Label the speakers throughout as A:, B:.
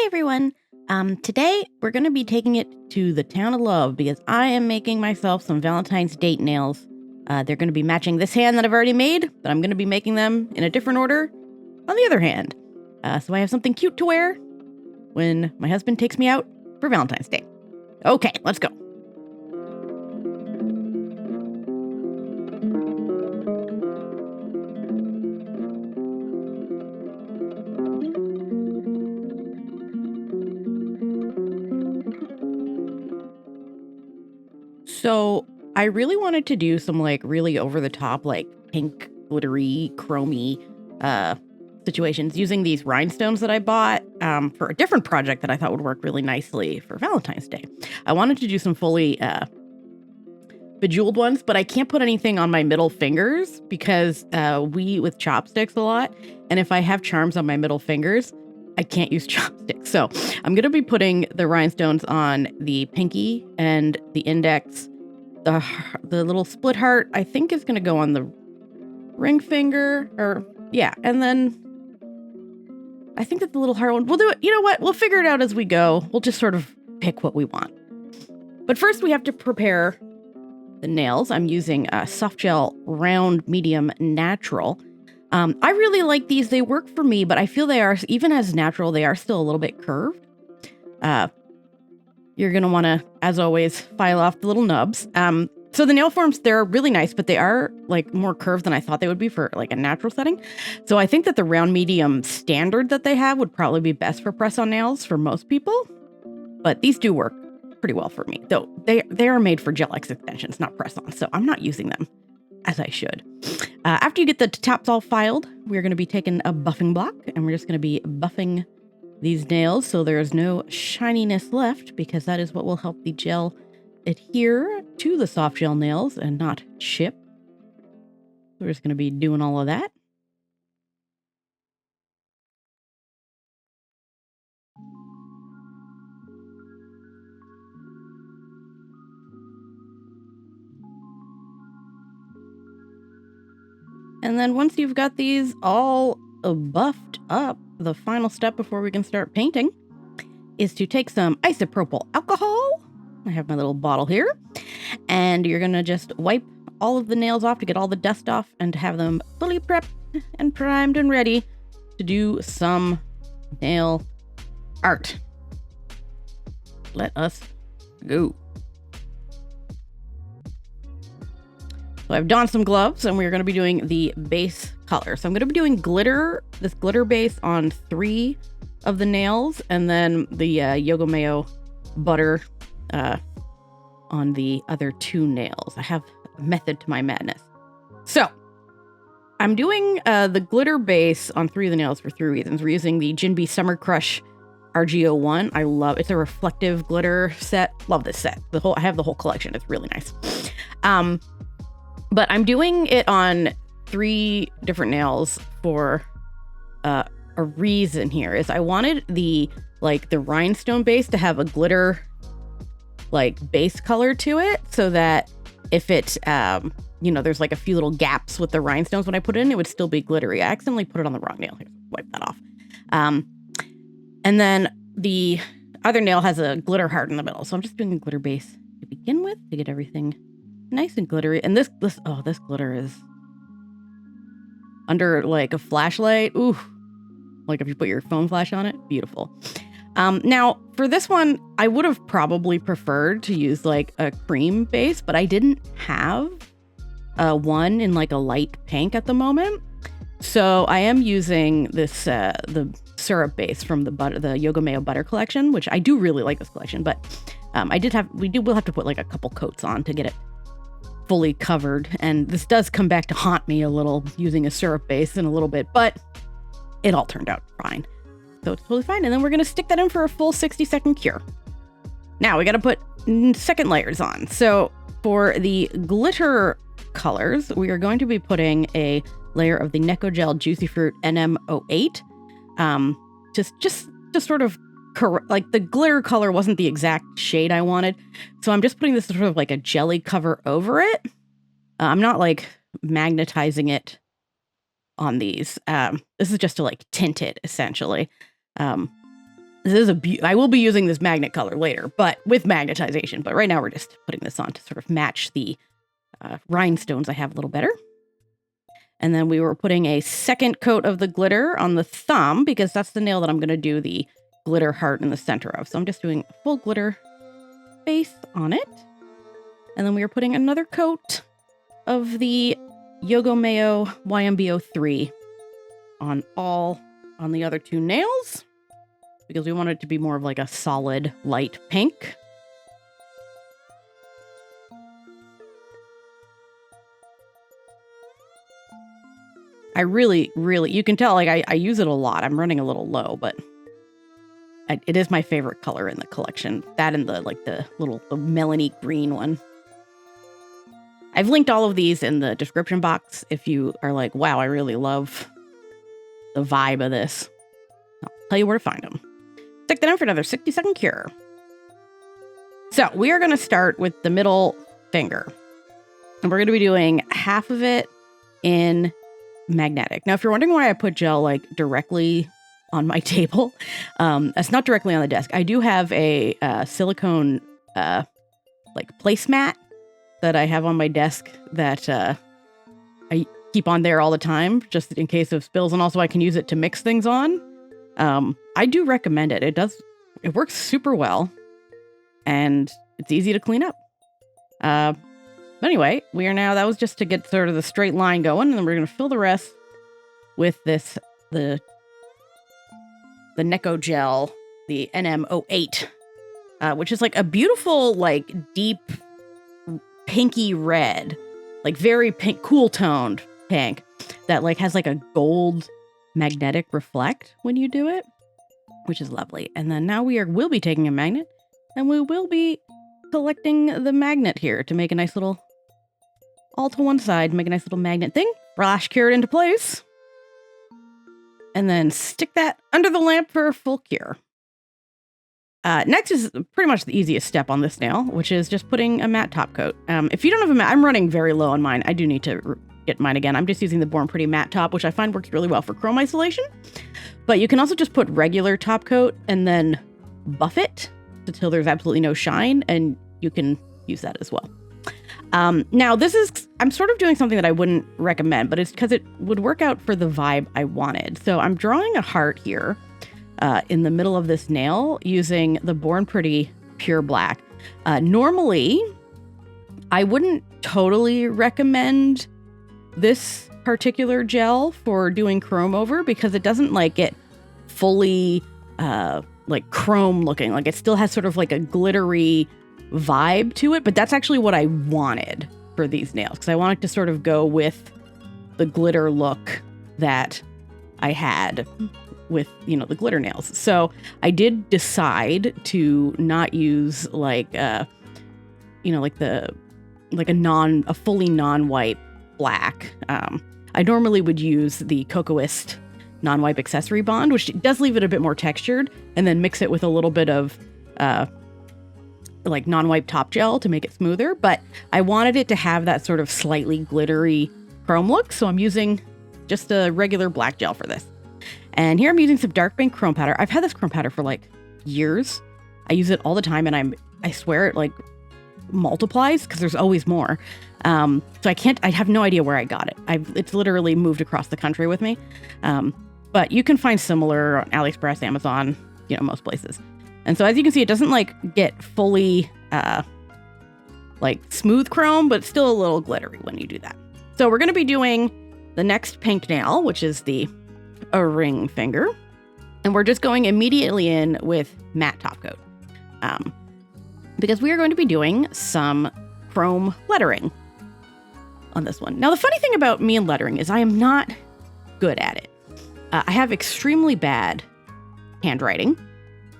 A: everyone. Today we're going to be taking it to the town of Love because I am making myself some Valentine's date nails. They're going to be matching this hand that I've already made, but I'm going to be making them in a different order on the other hand. So I have something cute to wear when my husband takes me out for Valentine's Day. Okay, let's go. So I really wanted to do some really over the top, pink, glittery, chromy situations using these rhinestones that I bought for a different project that I thought would work really nicely for Valentine's Day. I wanted to do some fully bejeweled ones, but I can't put anything on my middle fingers because we eat with chopsticks a lot. And if I have charms on my middle fingers, I can't use chopsticks. So I'm going to be putting the rhinestones on the pinky and the index. The little split heart, I think, is going to go on the ring finger. And then I think that the little heart one, we'll do it. You know what? We'll figure it out as we go. We'll just sort of pick what we want. But first we have to prepare the nails. I'm using a soft gel round medium natural. I really like these. They work for me, but I feel they are, even as natural, they are still a little bit curved. You're going to want to, as always, file off the little nubs. So the nail forms, they're really nice, but they are more curved than I thought they would be for a natural setting. So I think that the round medium standard that they have would probably be best for press-on nails for most people. But these do work pretty well for me, though they are made for gel X extensions, not press-on. So I'm not using them as I should. After you get the tops all filed, we're going to be taking a buffing block and we're just going to be buffing these nails so there's no shininess left, because that is what will help the gel adhere to the soft gel nails and not chip. We're just going to be doing all of that. And then once you've got these all buffed up, the final step before we can start painting is to take some isopropyl alcohol. I have my little bottle here. And you're going to just wipe all of the nails off to get all the dust off and to have them fully prepped and primed and ready to do some nail art. Let us go. So I've donned some gloves and we're going to be doing the base color. So I'm going to be doing this glitter base on 3 of the nails, and then the Yoga Mayo butter on the other 2 nails. I have a method to my madness. So I'm doing the glitter base on 3 of the nails for 3 reasons. We're using the Jinbei Summer Crush RG01. I love it's a reflective glitter set. Love this set. I have the whole collection. It's really nice. But I'm doing it on 3 different nails for a reason here. Is I wanted the rhinestone base to have a glitter base color to it, so that if it there's a few little gaps with the rhinestones when I put it in, it would still be glittery. I accidentally put it on the wrong nail. Here, wipe that off. And then the other nail has a glitter heart in the middle, so I'm just doing a glitter base to begin with to get everything nice and glittery. And this glitter is under a flashlight. Ooh, if you put your phone flash on it, beautiful. Now for this one, I would have probably preferred to use a cream base, but I didn't have one in a light pink at the moment. So I am using this the syrup base from the Yoga Mayo butter collection, which I do really like this collection, but we'll have to put a couple coats on to get it fully covered. And this does come back to haunt me a little, using a syrup base in a little bit, but it all turned out fine. So it's totally fine. And then we're going to stick that in for a full 60-second cure. Now we got to put second layers on. So for the glitter colors, we are going to be putting a layer of the Neko Gel Juicy Fruit NM08. Just to sort of the glitter color wasn't the exact shade I wanted. So I'm just putting this sort of a jelly cover over it. I'm not magnetizing it on these. This is just to tint it essentially. This is I will be using this magnet color later, but with magnetization. But right now we're just putting this on to sort of match the rhinestones I have a little better. And then we were putting a second coat of the glitter on the thumb because that's the nail that I'm going to do the glitter heart in the center of. So I'm just doing a full glitter base on it. And then we are putting another coat of the Yogo Mayo YMBO3 on the other two nails because we want it to be more of like a solid light pink. I really, you can tell, like, I use it a lot. I'm running a little low, but it is my favorite color in the collection. That and the melony green one. I've linked all of these in the description box if you are like, wow, I really love the vibe of this. I'll tell you where to find them. Stick that in for another 60-second cure. So we are going to start with the middle finger. And we're going to be doing half of it in magnetic. Now, if you're wondering why I put gel like directly on my table, it's not directly on the desk. I do have a silicone like placemat that I have on my desk that I keep on there all the time, just in case of spills, and also I can use it to mix things on. I do recommend it. It works super well, and it's easy to clean up. But anyway, that was just to get sort of the straight line going, and then we're going to fill the rest with the Neko gel, the NM08, which is like a beautiful, like deep pinky red, like very pink, cool toned pink that like has like a gold magnetic reflect when you do it, which is lovely. And then now we'll be taking a magnet and we will be collecting the magnet here to make a nice little, all to one side, make a nice little magnet thing, flash cure it into place, and then stick that under the lamp for full cure. Next is pretty much the easiest step on this nail, which is just putting a matte top coat. If you don't have a matte, I'm running very low on mine. I do need to get mine again. I'm just using the Born Pretty matte top, which I find works really well for chrome isolation. But you can also just put regular top coat and then buff it until there's absolutely no shine, and you can use that as well. Now I'm sort of doing something that I wouldn't recommend, but it's because it would work out for the vibe I wanted. So I'm drawing a heart here in the middle of this nail using the Born Pretty Pure Black. Normally, I wouldn't totally recommend this particular gel for doing chrome over because it doesn't like get fully like chrome looking. Like it still has sort of like a glittery vibe to it, but that's actually what I wanted for these nails because I wanted to sort of go with the glitter look that I had with, the glitter nails. So I did decide to not use like a fully non-white black. I normally would use the Cocoist non-wipe accessory bond, which does leave it a bit more textured, and then mix it with a little bit of like non-wipe top gel to make it smoother. But I wanted it to have that sort of slightly glittery chrome look, so I'm using just a regular black gel for this. And here I'm using some dark pink chrome powder. I've had this chrome powder for like years. I use it all the time, and I swear it like multiplies because there's always more. So I have no idea where I got it. It's literally moved across the country with me. But you can find similar on AliExpress, Amazon, most places. And so as you can see, it doesn't like get fully like smooth chrome, but still a little glittery when you do that. So we're going to be doing the next pink nail, which is a ring finger. And we're just going immediately in with matte top coat. Because we are going to be doing some chrome lettering on this one. Now, the funny thing about me and lettering is I am not good at it. I have extremely bad handwriting,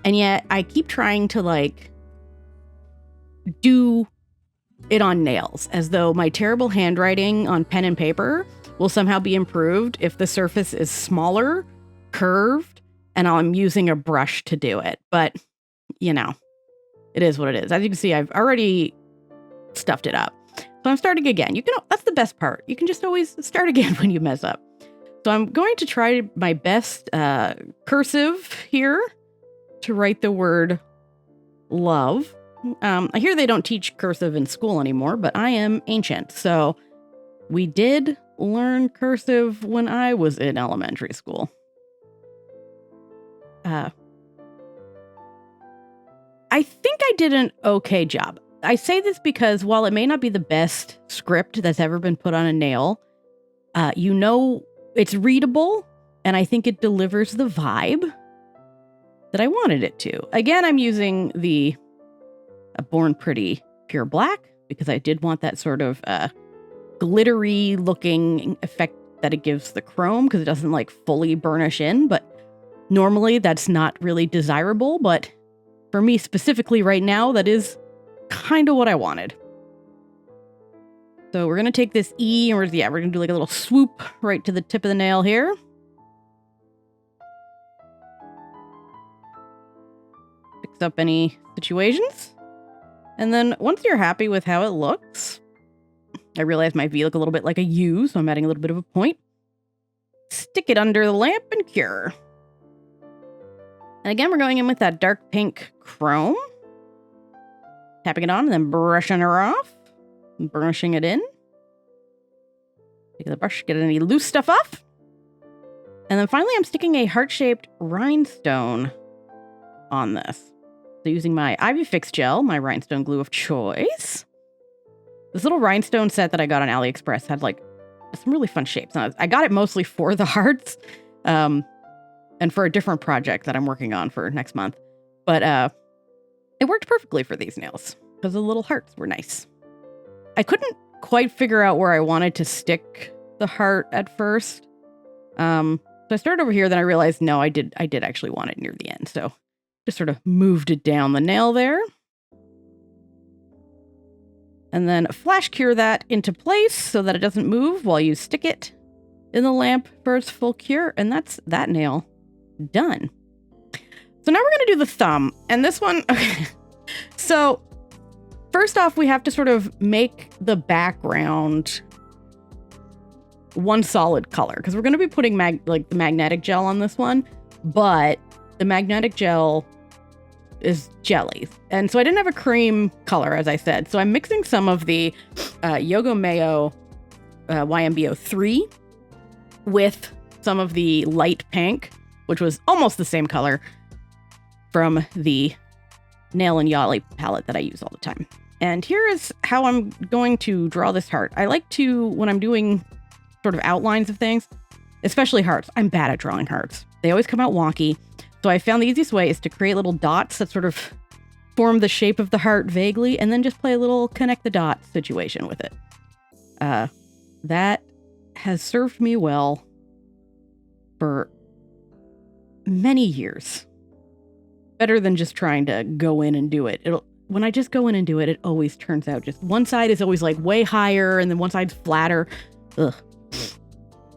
A: and yet I keep trying to like do it on nails as though my terrible handwriting on pen and paper will somehow be improved if the surface is smaller, curved, and I'm using a brush to do it. But, it is what it is. As you can see, I've already stuffed it up. So I'm starting again. That's the best part. You can just always start again when you mess up. So I'm going to try my best cursive here to write the word love. I hear they don't teach cursive in school anymore, but I am ancient, so we did learn cursive when I was in elementary school. I think I did an okay job. I say this because while it may not be the best script that's ever been put on a nail, it's readable, and I think it delivers the vibe that I wanted it to. Again, I'm using the Born Pretty Pure Black because I did want that sort of glittery looking effect that it gives the chrome, because it doesn't like fully burnish in, but normally that's not really desirable. But for me specifically right now, that is kind of what I wanted. So we're going to take this E and we're going to do like a little swoop right to the tip of the nail here. Fix up any situations. And then once you're happy with how it looks, I realize my V look a little bit like a U, so I'm adding a little bit of a point. Stick it under the lamp and cure. And again, we're going in with that dark pink chrome. Tapping it on and then brushing her off. And burnishing it in. Take the brush, get any loose stuff off. And then finally, I'm sticking a heart-shaped rhinestone on this. So using my Ivy Fix gel, my rhinestone glue of choice. This little rhinestone set that I got on AliExpress had like some really fun shapes. Now, I got it mostly for the hearts and for a different project that I'm working on for next month. But it worked perfectly for these nails because the little hearts were nice. I couldn't quite figure out where I wanted to stick the heart at first. So I started over here, then I realized, no, I did actually want it near the end. So just sort of moved it down the nail there. And then flash cure that into place so that it doesn't move while you stick it in the lamp for its full cure. And that's that nail done. So now we're going to do the thumb. And this one, okay. So first off, we have to sort of make the background one solid color, because we're going to be putting the magnetic gel on this one, but the magnetic gel is jelly. And so I didn't have a cream color, as I said. So I'm mixing some of the Yoga Mayo YMBO 3 with some of the light pink, which was almost the same color from the Nail and Yali palette that I use all the time. And here is how I'm going to draw this heart. I like to, when I'm doing sort of outlines of things, especially hearts, I'm bad at drawing hearts. They always come out wonky. So I found the easiest way is to create little dots that sort of form the shape of the heart vaguely, and then just play a little connect the dots situation with it. That has served me well for many years. Better than just trying to go in and do it. When I just go in and do it, it always turns out just one side is always like way higher and then one side's flatter. Ugh.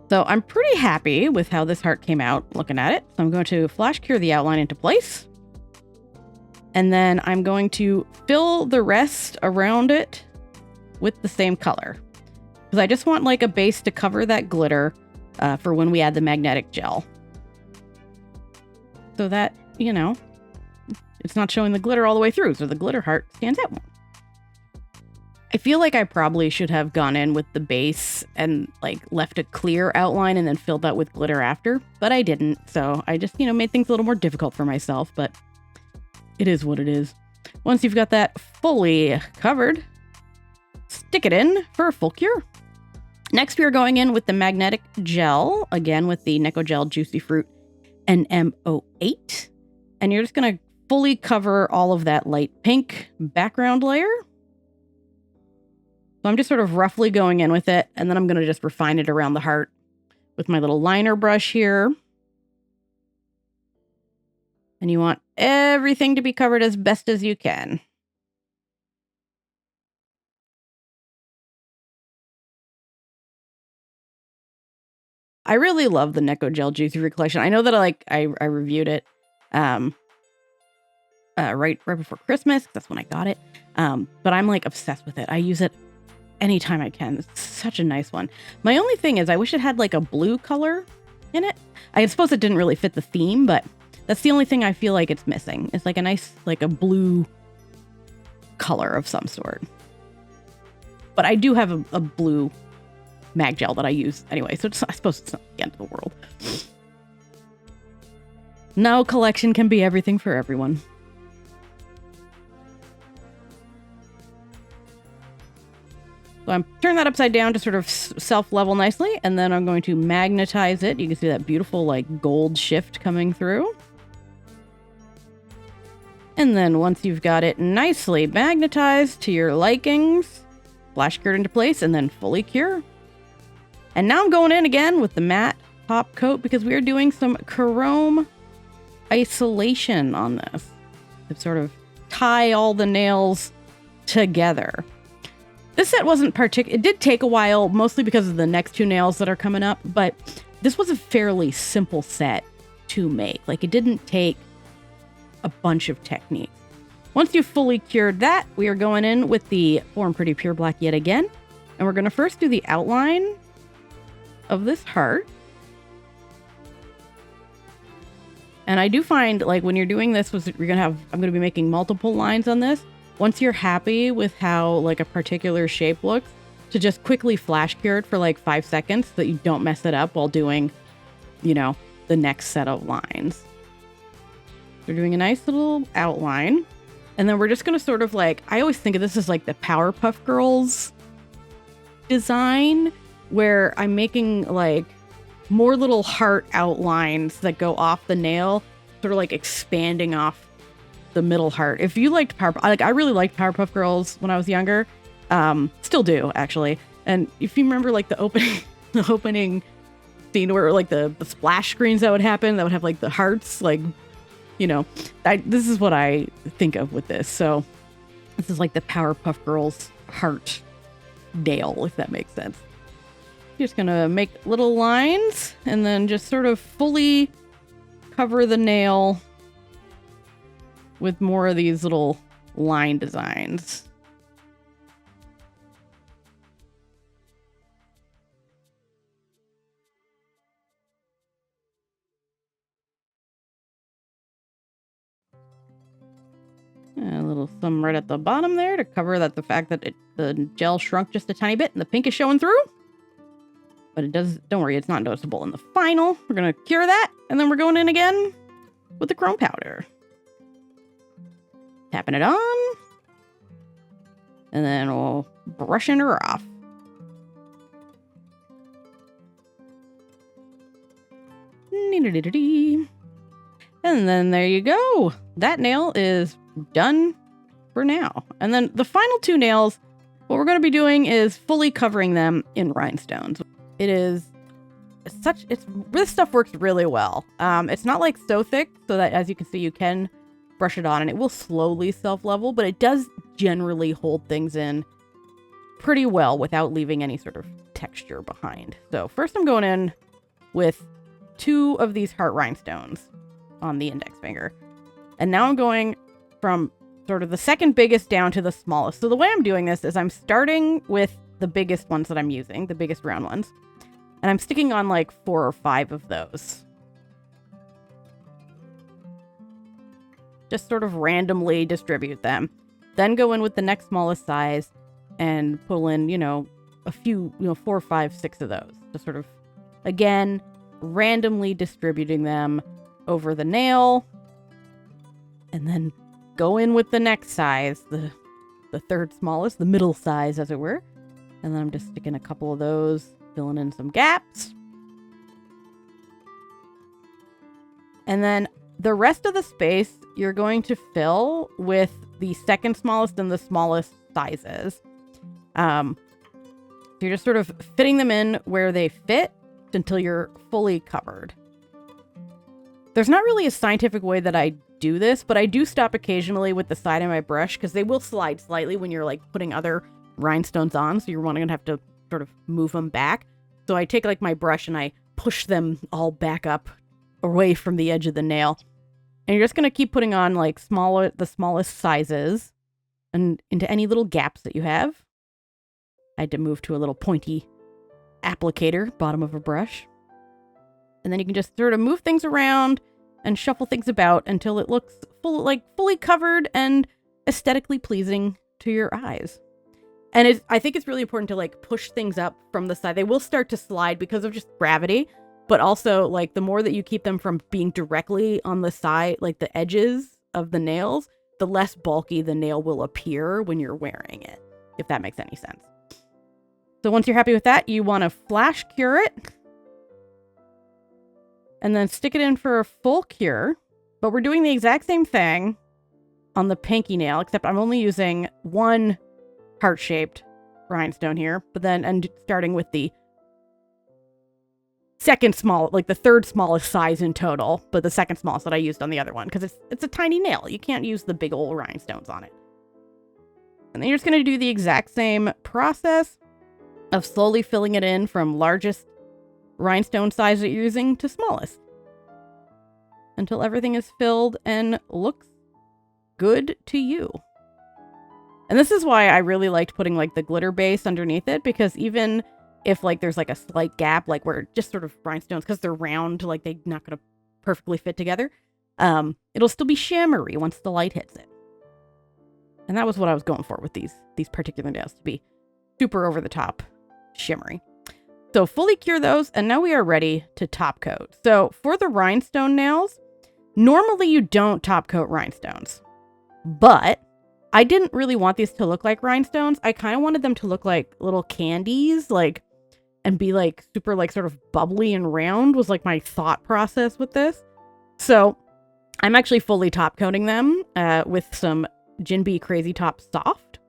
A: So I'm pretty happy with how this heart came out looking at it. So I'm going to flash cure the outline into place. And then I'm going to fill the rest around it with the same color. Because I just want like a base to cover that glitter for when we add the magnetic gel. So that, it's not showing the glitter all the way through. So the glitter heart stands out more. I feel like I probably should have gone in with the base and like left a clear outline and then filled that with glitter after, but I didn't. So I just, made things a little more difficult for myself, but it is what it is. Once you've got that fully covered, stick it in for a full cure. Next, we are going in with the magnetic gel, again with the Neko Gel Juicy Fruit NM08. And you're just going to fully cover all of that light pink background layer. So I'm just sort of roughly going in with it, and then I'm going to just refine it around the heart with my little liner brush here. And you want everything to be covered as best as you can. I really love the Neko Gel Juicy Fruit collection. I know that I reviewed it right before Christmas. That's when I got it. But I'm like obsessed with it. I use it anytime I can. It's such a nice one. My only thing is I wish it had like a blue color in it. I suppose it didn't really fit the theme, but That's the only thing I feel like it's missing. It's like a nice, like a blue color of some sort. But I do have a blue mag gel that I use anyway, so I suppose it's not the end of the world. No collection can be everything for everyone. So I'm turning that upside down to sort of self-level nicely, and then I'm going to magnetize it. You can see that beautiful like gold shift coming through. And then once you've got it nicely magnetized to your likings, flash cured into place and then fully cure. And now I'm going in again with the matte top coat because we are doing some chrome isolation on this to sort of tie all the nails together. This set wasn't it did take a while, mostly because of the next two nails that are coming up, but this was a fairly simple set to make. Like, it didn't take a bunch of techniques. Once you've fully cured that, we are going in with the Form Pretty Pure Black yet again, and we're going to first do the outline of this heart. And I do find, like, when you're doing this, I'm going to be making multiple lines on this. Once you're happy with how, like, a particular shape looks, to just quickly flash cure it for, like, 5 seconds so that you don't mess it up while doing, you know, the next set of lines. We're doing a nice little outline. And then we're just going to sort of, like, I always think of this as, like, the Powerpuff Girls design, where I'm making, like, more little heart outlines that go off the nail, sort of, like, expanding off the middle heart. If you liked I really liked Powerpuff Girls when I was younger. Still do, actually. And if you remember, like, the opening scene where, like, the splash screens that would happen, that would have, like, the hearts, like, you know, this is what I think of with this. So this is like the Powerpuff Girls heart nail, if that makes sense. Just gonna make little lines and then just sort of fully cover the nail with more of these little line designs. A little thumb right at the bottom there to cover the fact that the gel shrunk just a tiny bit and the pink is showing through. But it does, don't worry, it's not noticeable in the final. We're going to cure that, and then we're going in again with the chrome powder. Tapping it on. And then we'll brushing her off. And then there you go. That nail is done for now. And then the final two nails, what we're going to be doing is fully covering them in rhinestones. This stuff works really well. It's not like so thick so that, as you can see, you can brush it on and it will slowly self-level, but it does generally hold things in pretty well without leaving any sort of texture behind. So first I'm going in with 2 of these heart rhinestones on the index finger. And now I'm going from sort of the second biggest down to the smallest. So the way I'm doing this is I'm starting with the biggest ones that I'm using, the biggest round ones. And I'm sticking on like 4 or 5 of those. Just sort of randomly distribute them. Then go in with the next smallest size and pull in, a few, 4, 5, 6 of those. Just sort of, again, randomly distributing them over the nail. And then go in with the next size, the third smallest, the middle size, as it were. And then I'm just sticking a couple of those, filling in some gaps. And then the rest of the space, you're going to fill with the second smallest and the smallest sizes. You're just sort of fitting them in where they fit until you're fully covered. There's not really a scientific way that I do this, but I do stop occasionally with the side of my brush because they will slide slightly when you're like putting other rhinestones on. So you're going to have to sort of move them back. So I take like my brush and I push them all back up away from the edge of the nail. And you're just going to keep putting on like the smallest sizes and into any little gaps that you have. I had to move to a little pointy applicator, bottom of a brush. And then you can just sort of move things around and shuffle things about until it looks fully covered and aesthetically pleasing to your eyes. And I think it's really important to like push things up from the side. They will start to slide because of just gravity, but also like the more that you keep them from being directly on the side, like the edges of the nails, the less bulky the nail will appear when you're wearing it, if that makes any sense. So once you're happy with that, you want to flash cure it and then stick it in for a full cure. But we're doing the exact same thing on the pinky nail, except I'm only using one heart-shaped rhinestone here, but then, and starting with the the third smallest size in total, but the second smallest that I used on the other one, because it's a tiny nail. You can't use the big old rhinestones on it. And then you're just going to do the exact same process of slowly filling it in from largest rhinestone size that you're using to smallest, until everything is filled and looks good to you. And this is why I really liked putting like the glitter base underneath it, because even if like there's like a slight gap, like where just sort of rhinestones, because they're round, like they're not going to perfectly fit together, it'll still be shimmery once the light hits it. And that was what I was going for with these particular nails, to be super over the top shimmery. So fully cure those, and now we are ready to top coat. So for the rhinestone nails, normally you don't top coat rhinestones, but I didn't really want these to look like rhinestones. I kind of wanted them to look like little candies, like, and be like super like sort of bubbly and round was like my thought process with this. So I'm actually fully top coating them with some Jinbei Crazy Top Soft.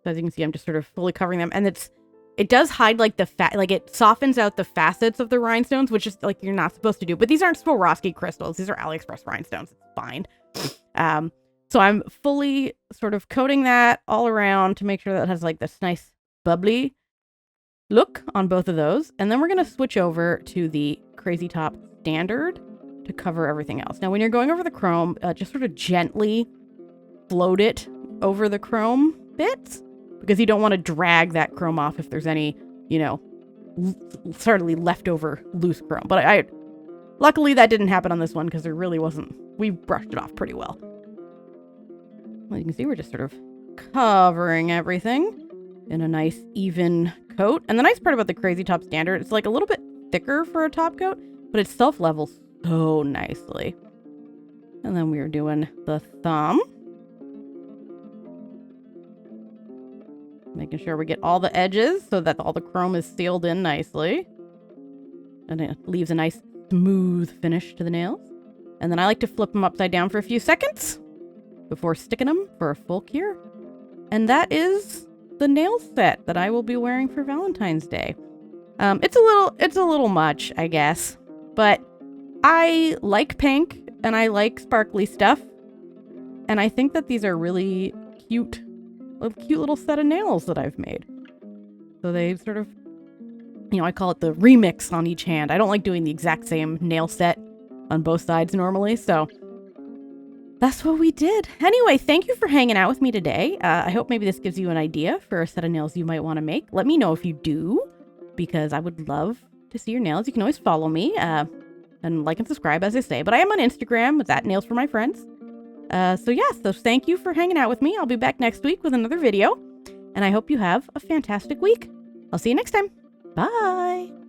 A: So as you can see, I'm just sort of fully covering them, and it does hide like the fat, like it softens out the facets of the rhinestones, which is like you're not supposed to do. But these aren't Swarovski crystals; these are AliExpress rhinestones. It's fine. So I'm fully sort of coating that all around to make sure that it has like this nice bubbly look on both of those, and then we're gonna switch over to the Crazy Top Standard to cover everything else. Now, when you're going over the chrome, just sort of gently float it over the chrome bits, because you don't want to drag that chrome off if there's any, certainly leftover loose chrome. But I luckily that didn't happen on this one, because there really wasn't. We brushed it off pretty well. Well, you can see we're just sort of covering everything in a nice even coat. And the nice part about the Crazy Top Standard, it's like a little bit thicker for a top coat, but it self-levels so nicely. And then we are doing the thumb. Making sure we get all the edges so that all the chrome is sealed in nicely. And it leaves a nice smooth finish to the nails. And then I like to flip them upside down for a few seconds before sticking them for a full cure. And that is the nail set that I will be wearing for Valentine's Day. It's a little much, I guess, but I like pink and I like sparkly stuff. And I think that these are really cute little set of nails that I've made. So they sort of, I call it the remix on each hand. I don't like doing the exact same nail set on both sides normally, so that's what we did. Anyway, thank you for hanging out with me today. I hope maybe this gives you an idea for a set of nails you might want to make. Let me know if you do, because I would love to see your nails. You can always follow me and like and subscribe, as I say. But I am on Instagram with @nailsformyfriends. So thank you for hanging out with me. I'll be back next week with another video, and I hope you have a fantastic week. I'll see you next time. Bye.